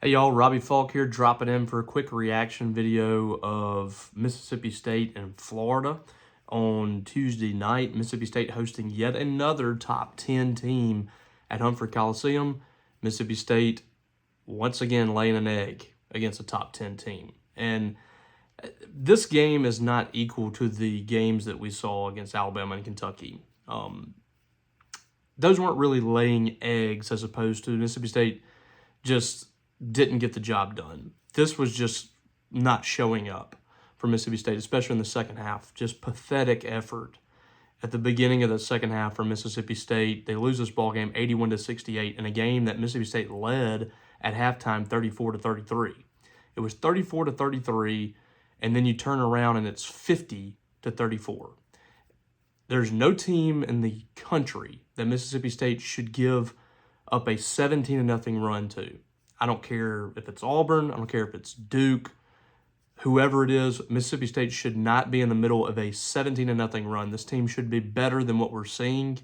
Hey y'all, Robbie Falk here, dropping in for a quick reaction video of Mississippi State and Florida on Tuesday night. Mississippi State hosting yet another top 10 team at Humphrey Coliseum. Mississippi State once again laying an egg against a top 10 team. And this game is not equal to the games that we saw against Alabama and Kentucky. Those weren't really laying eggs as opposed to Mississippi State just didn't get the job done. This was just not showing up for Mississippi State, especially in the second half. Just pathetic effort at the beginning of the second half for Mississippi State. They lose this ball game 81-68 in a game that Mississippi State led at halftime 34-33. It was 34-33, and then you turn around and it's 50-34. There's no team in the country that Mississippi State should give up a 17-0 run to. I don't care if it's Auburn. I don't care if it's Duke. Whoever it is, Mississippi State should not be in the middle of a 17-0 run. This team should be better than what we're seeing,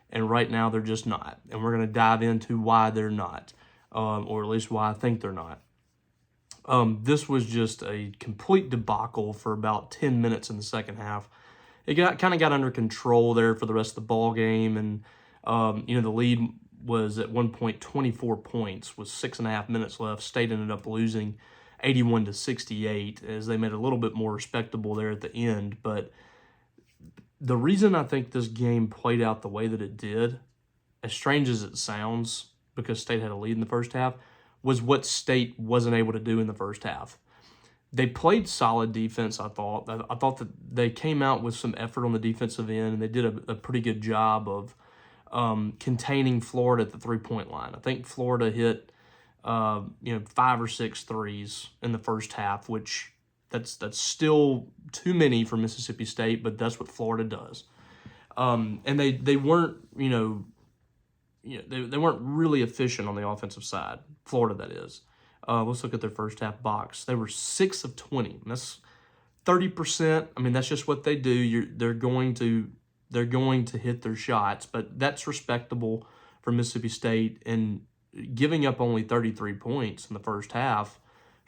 and right now they're just not. And we're going to dive into why they're not, or at least why I think they're not. This was just a complete debacle for about 10 minutes in the second half. It kind of got under control there for the rest of the ball game, and the lead was at one point 24 points with 6.5 minutes left. State ended up losing 81-68 as they made it a little bit more respectable there at the end. But the reason I think this game played out the way that it did, as strange as it sounds, because State had a lead in the first half, was what State wasn't able to do in the first half. They played solid defense, I thought. I thought that they came out with some effort on the defensive end, and they did a pretty good job of containing Florida at the three-point line. I think Florida hit 5 or 6 threes in the first half, which that's still too many for Mississippi State, but that's what Florida does. And they weren't they weren't really efficient on the offensive side. Florida, that is. Let's look at their first half box. They were 6 of 20. And that's 30%. I mean, that's just what they do. They're going to hit their shots, but that's respectable for Mississippi State. And giving up only 33 points in the first half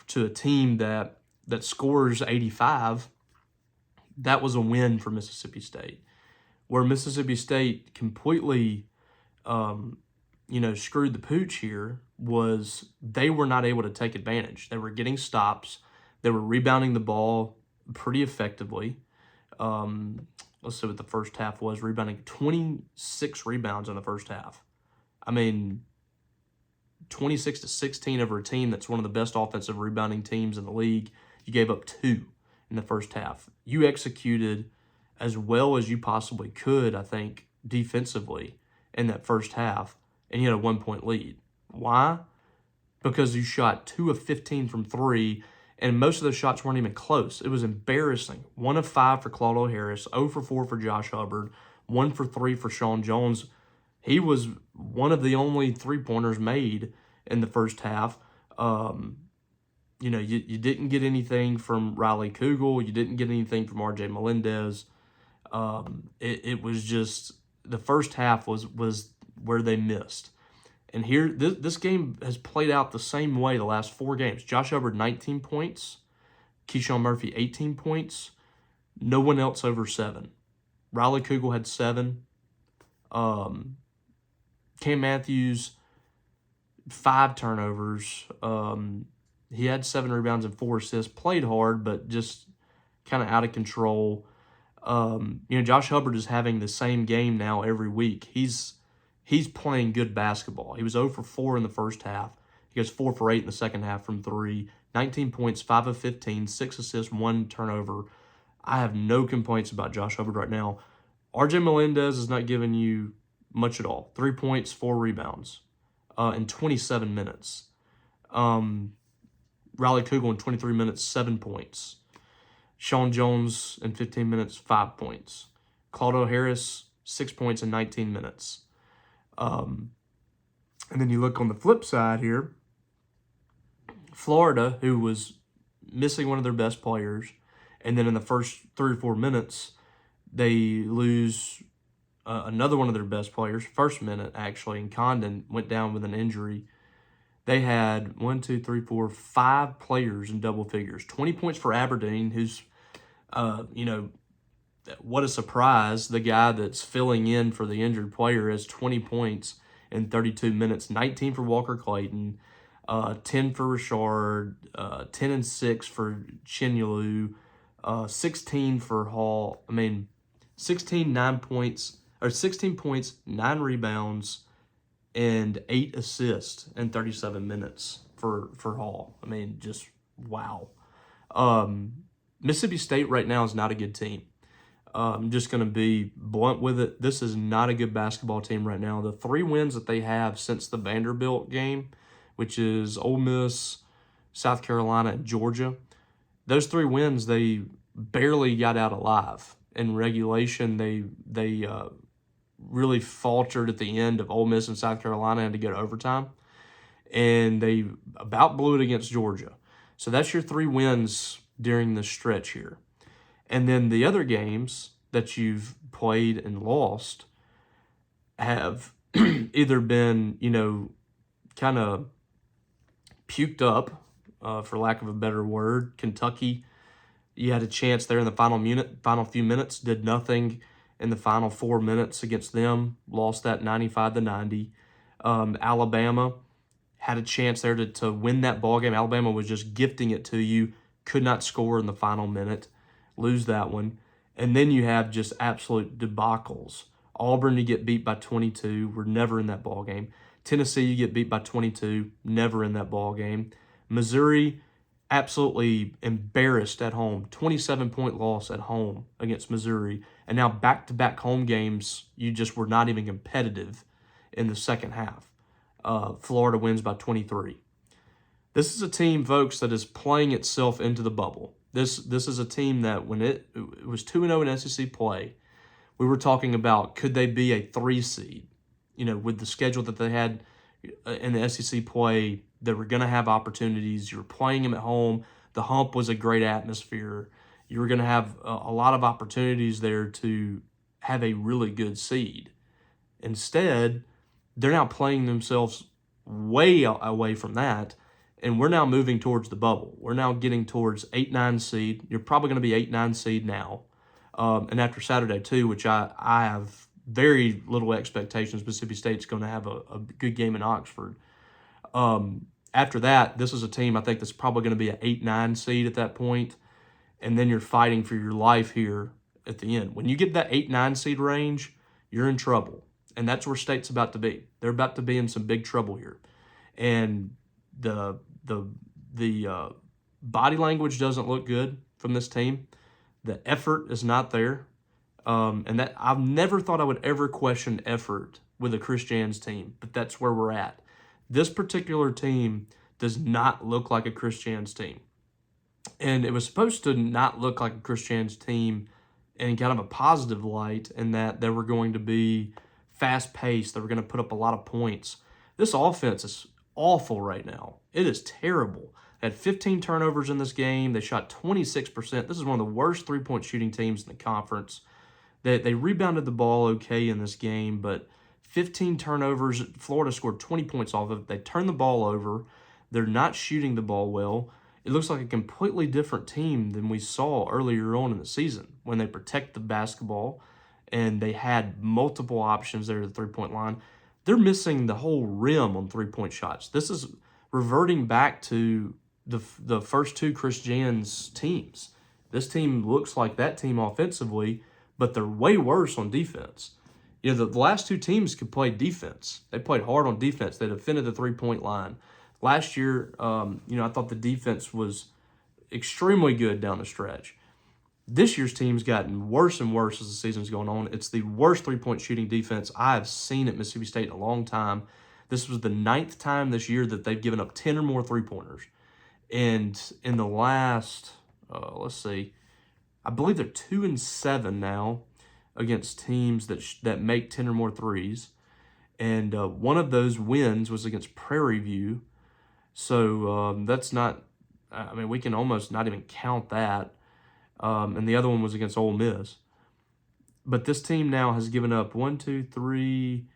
to a team that scores 85, that was a win for Mississippi State. Where Mississippi State completely, screwed the pooch here was they were not able to take advantage. They were getting stops. They were rebounding the ball pretty effectively. Let's see what the first half was. Rebounding 26 rebounds in the first half. I mean, 26-16 over a team that's one of the best offensive rebounding teams in the league. You gave up 2 in the first half. You executed as well as you possibly could, I think, defensively in that first half, and you had a 1-point lead. Why? Because you shot 2 of 15 from 3, and most of those shots weren't even close. It was embarrassing. 1 of 5 for Claudio Harris, 0 for 4 for Josh Hubbard, 1 for 3 for Sean Jones. He was one of the only three-pointers made in the first half. You didn't get anything from Riley Kugel. You didn't get anything from R.J. Melendez. It was just the first half was where they missed. And here, this game has played out the same way the last 4 games. Josh Hubbard, 19 points. Keyshawn Murphy, 18 points. No one else over 7. Riley Kugel had 7. Cam Matthews, 5 turnovers. He had 7 rebounds and 4 assists. Played hard, but just kind of out of control. Josh Hubbard is having the same game now every week. He's playing good basketball. He was 0 for 4 in the first half. He goes 4 for 8 in the second half from 3. 19 points, 5 of 15, 6 assists, 1 turnover. I have no complaints about Josh Hubbard right now. R.J. Melendez is not giving you much at all. 3 points, 4 rebounds in 27 minutes. Riley Kugel in 23 minutes, 7 points. Sean Jones in 15 minutes, 5 points. Claudio Harris, 6 points in 19 minutes. And then you look on the flip side here, Florida, who was missing one of their best players, and then in the first 3 or 4 minutes, they lose another one of their best players, first minute actually, and Condon went down with an injury. They had 5 players in double figures. 20 points for Aberdeen, who's, what a surprise. The guy that's filling in for the injured player has 20 points in 32 minutes. 19 for Walker Clayton, 10 for Richard, 10 and 6 for Chinyalu, 16 for Hall. 16 points, 9 rebounds, and 8 assists in 37 minutes for Hall. Just wow. Mississippi State right now is not a good team. I'm just going to be blunt with it. This is not a good basketball team right now. The 3 wins that they have since the Vanderbilt game, which is Ole Miss, South Carolina, and Georgia, those 3 wins, they barely got out alive. In regulation, they really faltered at the end of Ole Miss and South Carolina, had to go to overtime, and they about blew it against Georgia. So that's your 3 wins during the stretch here. And then the other games that you've played and lost have either been, kind of puked up, for lack of a better word. Kentucky, you had a chance there in the final few minutes, did nothing in the final 4 minutes against them, lost that 95-90. Alabama had a chance there to win that ball game. Alabama was just gifting it to you, could not score in the final minute, lose that one. And then you have just absolute debacles. Auburn, you get beat by 22. We're never in that ball game. Tennessee, you get beat by 22. Never in that ball game. Missouri, absolutely embarrassed at home. 27-point loss at home against Missouri. And now back-to-back home games, you just were not even competitive in the second half. Florida wins by 23. This is a team, folks, that is playing itself into the bubble. This is a team that when it was 2-0 in SEC play, we were talking about could they be a 3 seed? With the schedule that they had in the SEC play, they were going to have opportunities. You were playing them at home. The Hump was a great atmosphere. You were going to have a lot of opportunities there to have a really good seed. Instead, they're now playing themselves way away from that. And we're now moving towards the bubble. We're now getting towards 8-9 seed. You're probably going to be 8-9 seed now. And after Saturday, too, which I have very little expectations, Mississippi State's going to have a good game in Oxford. After that, this is a team I think that's probably going to be an 8-9 seed at that point. And then you're fighting for your life here at the end. When you get that 8-9 seed range, you're in trouble. And that's where State's about to be. They're about to be in some big trouble here. And the body language doesn't look good from this team. The effort is not there. And that I've never thought I would ever question effort with a Chris Jans team, but that's where we're at. This particular team does not look like a Chris Jans team. And it was supposed to not look like a Chris Jans team in kind of a positive light, in that they were going to be fast-paced. They were going to put up a lot of points. This offense is awful right now. It is terrible. They had 15 turnovers in this game. They shot 26%. This is one of the worst three-point shooting teams in the conference. They rebounded the ball okay in this game, but 15 turnovers. Florida scored 20 points off of it. They turned the ball over. They're not shooting the ball well. It looks like a completely different team than we saw earlier on in the season when they protect the basketball and they had multiple options there at the three-point line. They're missing the whole rim on three-point shots. This is reverting back to the first two Chris Jans teams. This team looks like that team offensively, but they're way worse on defense. The last two teams could play defense. They played hard on defense. They defended the three-point line. Last year, I thought the defense was extremely good down the stretch. This year's team's gotten worse and worse as the season's going on. It's the worst three-point shooting defense I have seen at Mississippi State in a long time. This was the 9th time this year that they've given up 10 or more three-pointers. And in the last, I believe they're 2-7 now against teams that make 10 or more threes. And one of those wins was against Prairie View. So that's not, we can almost not even count that. And the other one was against Ole Miss. But this team now has given up 3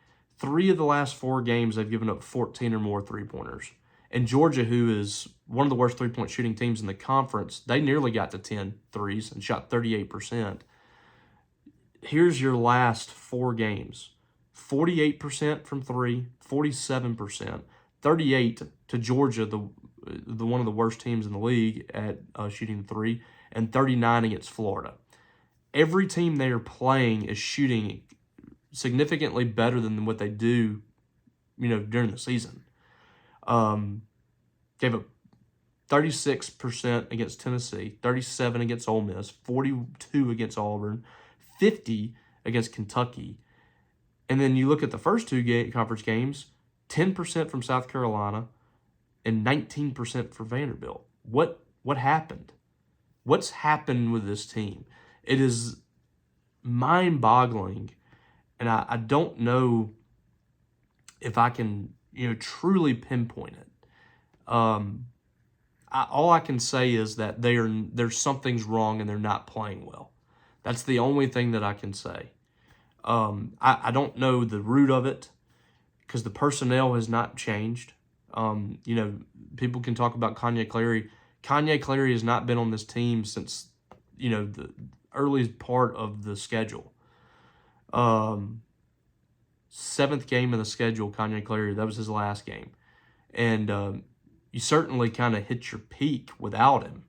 of the last 4 games they've given up 14 or more three-pointers. And Georgia, who is one of the worst three-point shooting teams in the conference, they nearly got to 10 threes and shot 38%. Here's your last 4 games. 48% from 3, 47%, 38 to Georgia, the one of the worst teams in the league at shooting 3, and 39 against Florida. Every team they are playing is shooting significantly better than what they do, during the season. Gave up 36% against Tennessee, 37 against Ole Miss, 42 against Auburn, 50 against Kentucky. And then you look at the first 2 conference games, 10% from South Carolina and 19% for Vanderbilt. What happened? What's happened with this team? It is mind-boggling, and I don't know if I can truly pinpoint it. All I can say is that there's something's wrong and they're not playing well. That's the only thing that I can say. I don't know the root of it because the personnel has not changed. People can talk about Kanye Clary. Kanye Clary has not been on this team since, the early part of the schedule. 7th game of the schedule, Kanye Clary, that was his last game. And you certainly kind of hit your peak without him.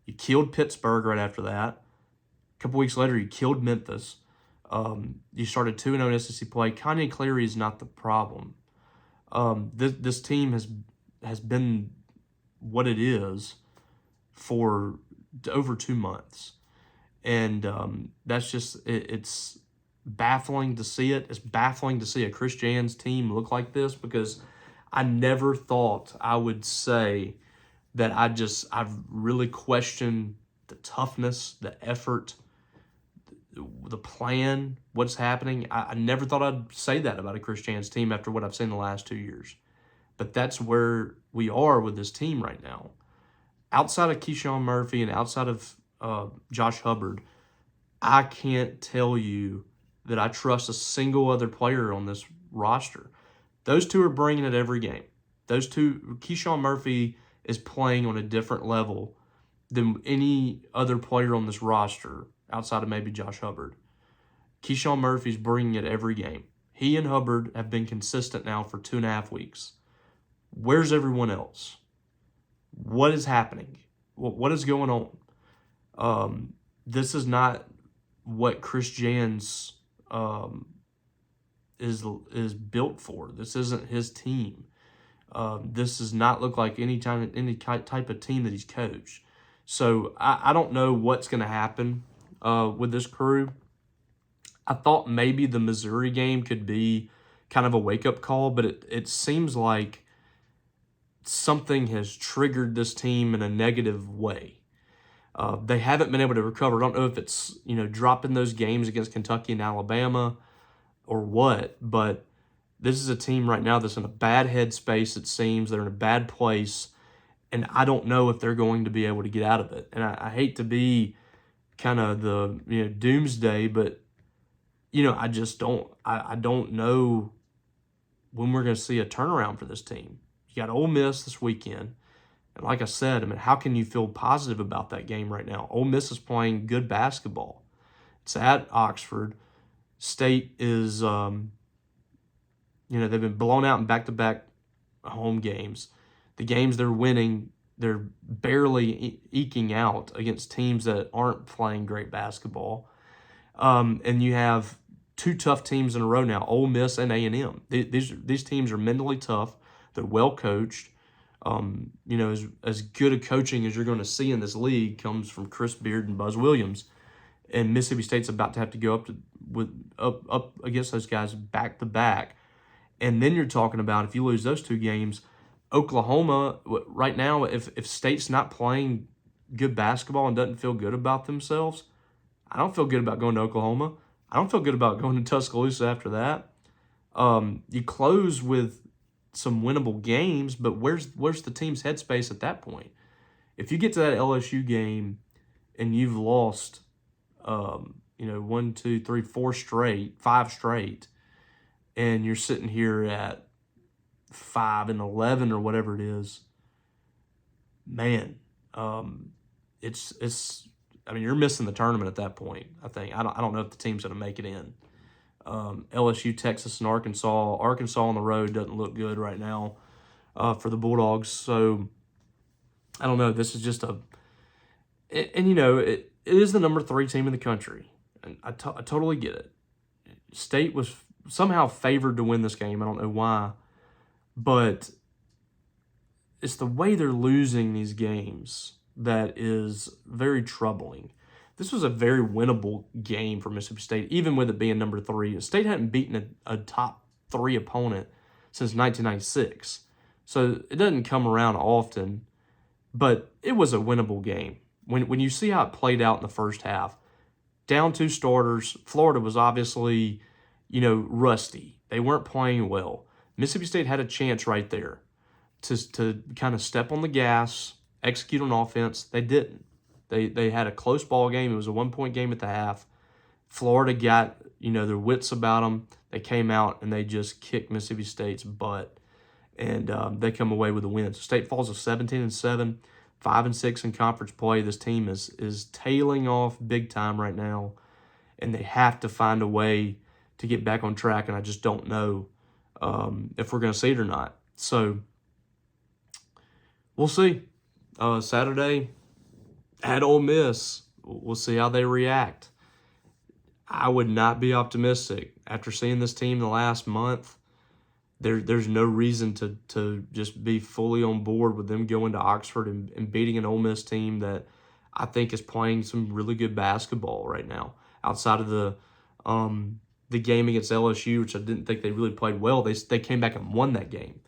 You killed Pittsburgh right after that. A couple weeks later, you killed Memphis. You started 2-0 in SEC play. Kanye Clary is not the problem. This team has been what it is for over 2 months. And that's just, it's baffling to see it. It's baffling to see a Chris Jans team look like this because I never thought I would say that I've really questioned the toughness, the effort, the plan, what's happening. I never thought I'd say that about a Chris Jans team after what I've seen the last 2 years. But that's where we are with this team right now. Outside of Keyshawn Murphy and outside of Josh Hubbard, I can't tell you that I trust a single other player on this roster. Those two are bringing it every game. Keyshawn Murphy is playing on a different level than any other player on this roster outside of maybe Josh Hubbard. Keyshawn Murphy's bringing it every game. He and Hubbard have been consistent now for 2.5 weeks. Where's everyone else? What is happening? What is going on? This is not what Chris Jans is built for. This isn't his team. This does not look like any type of team that he's coached. So I don't know what's going to happen with this crew. I thought maybe the Missouri game could be kind of a wake-up call, but it seems like something has triggered this team in a negative way. They haven't been able to recover. I don't know if it's, dropping those games against Kentucky and Alabama or what, but this is a team right now that's in a bad headspace, it seems. They're in a bad place, and I don't know if they're going to be able to get out of it. And I hate to be kind of the, doomsday, but, I just don't – I don't know when we're going to see a turnaround for this team. You got Ole Miss this weekend. And like I said, how can you feel positive about that game right now? Ole Miss is playing good basketball. It's at Oxford. State is, they've been blown out in back-to-back home games. The games they're winning, they're barely eking out against teams that aren't playing great basketball. And you have 2 tough teams in a row now, Ole Miss and A&M. These teams are mentally tough. They're well coached. As good a coaching as you're going to see in this league comes from Chris Beard and Buzz Williams. And Mississippi State's about to have to go up against those guys back to back. And then you're talking about, if you lose those 2 games, Oklahoma right now, if State's not playing good basketball and doesn't feel good about themselves, I don't feel good about going to Oklahoma. I don't feel good about going to Tuscaloosa after that. You close with some winnable games, but where's the team's headspace at that point? If you get to that LSU game and you've lost, 1, 2, 3, 4 straight, 5 straight, and you're sitting here at 5-11 or whatever it is, man, it's. I mean, you're missing the tournament at that point. I think I don't know if the team's going to make it in. LSU, Texas, and Arkansas. Arkansas on the road doesn't look good right now for the Bulldogs. So I don't know. This is just and you know, it is the number 3 team in the country, and I totally get it. State was somehow favored to win this game. I don't know why, but it's the way they're losing these games that is very troubling. This was a very winnable game for Mississippi State, even with it being number 3. State hadn't beaten a top 3 opponent since 1996, so it doesn't come around often, but it was a winnable game. When you see how it played out in the first half, down 2 starters, Florida was obviously, rusty. They weren't playing well. Mississippi State had a chance right there to kind of step on the gas, execute on offense. They didn't. They had a close ball game. It was a 1-point game at the half. Florida got, their wits about them. They came out and they just kicked Mississippi State's butt, and they come away with a win. So State falls to 17-7, 5-6 in conference play. This team is tailing off big time right now, and they have to find a way to get back on track, and I just don't know if we're going to see it or not. So we'll see. Saturday at Ole Miss, we'll see how they react. I would not be optimistic after seeing this team the last month. There's no reason to just be fully on board with them going to Oxford and beating an Ole Miss team that I think is playing some really good basketball right now. Outside of the game against LSU, which I didn't think they really played well, they came back and won that game.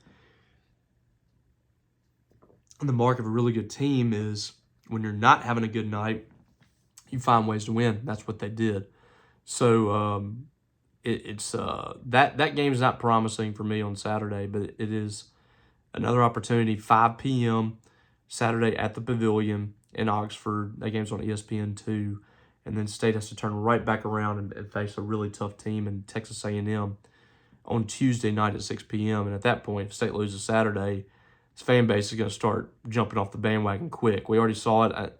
And the mark of a really good team is when you're not having a good night, you find ways to win. That's what they did. So it's that game's not promising for me on Saturday, but it is another opportunity. 5 p.m. Saturday at the Pavilion in Oxford. That game's on ESPN2, and then State has to turn right back around and face a really tough team in Texas A&M on Tuesday night at 6 p.m. And at that point, if State loses Saturday, its fan base is going to start jumping off the bandwagon quick. We already saw it.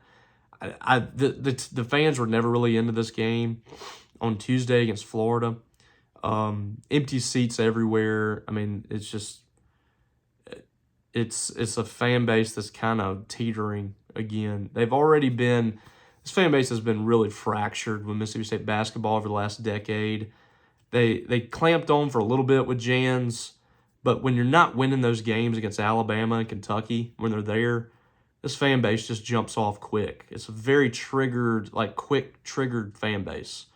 The fans were never really into this game on Tuesday against Florida. Empty seats everywhere. I mean, it's just it's a fan base that's kind of teetering again. This fan base has been really fractured with Mississippi State basketball over the last decade. They clamped on for a little bit with Jans, but when you're not winning those games against Alabama and Kentucky, when they're there, this fan base just jumps off quick. It's a very triggered, quick triggered fan base.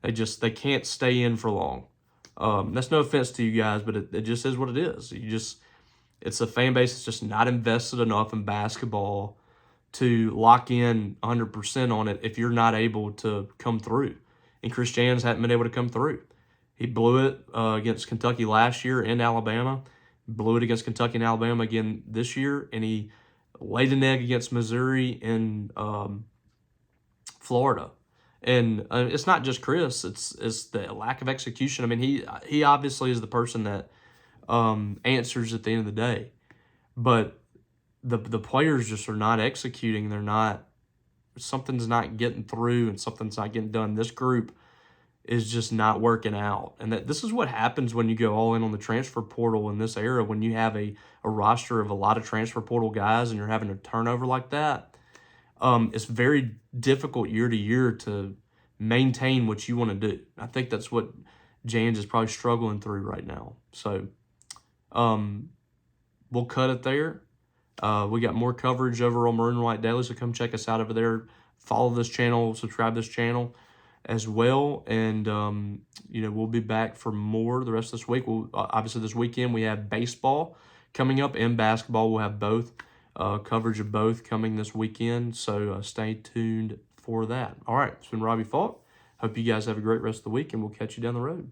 They can't stay in for long. That's no offense to you guys, but it just is what it is. It's a fan base that's just not invested enough in basketball to lock in 100% on it if you're not able to come through. And Chris Jans hadn't been able to come through. He blew it against Kentucky last year and Alabama. Blew it against Kentucky and Alabama again this year, and he laid an egg against Missouri and Florida. And it's not just Chris; it's the lack of execution. I mean, he obviously is the person that answers at the end of the day, but the players just are not executing. Something's not getting through, and something's not getting done. This group is just not working out, and this is what happens when you go all in on the transfer portal in this era. When you have a roster of a lot of transfer portal guys, and you're having a turnover like that. It's very difficult year to year to maintain what you want to do. I think that's what Jans is probably struggling through right now. So we'll cut it there. We got more coverage over on Maroon and White Daily, so come check us out over there. Follow this channel, subscribe to this channel as well, and we'll be back for more the rest of this week. Obviously this weekend we have baseball coming up and basketball. We'll have both. Coverage of both coming this weekend, so stay tuned for that. All right, it's been Robbie Falk. Hope you guys have a great rest of the week, and we'll catch you down the road.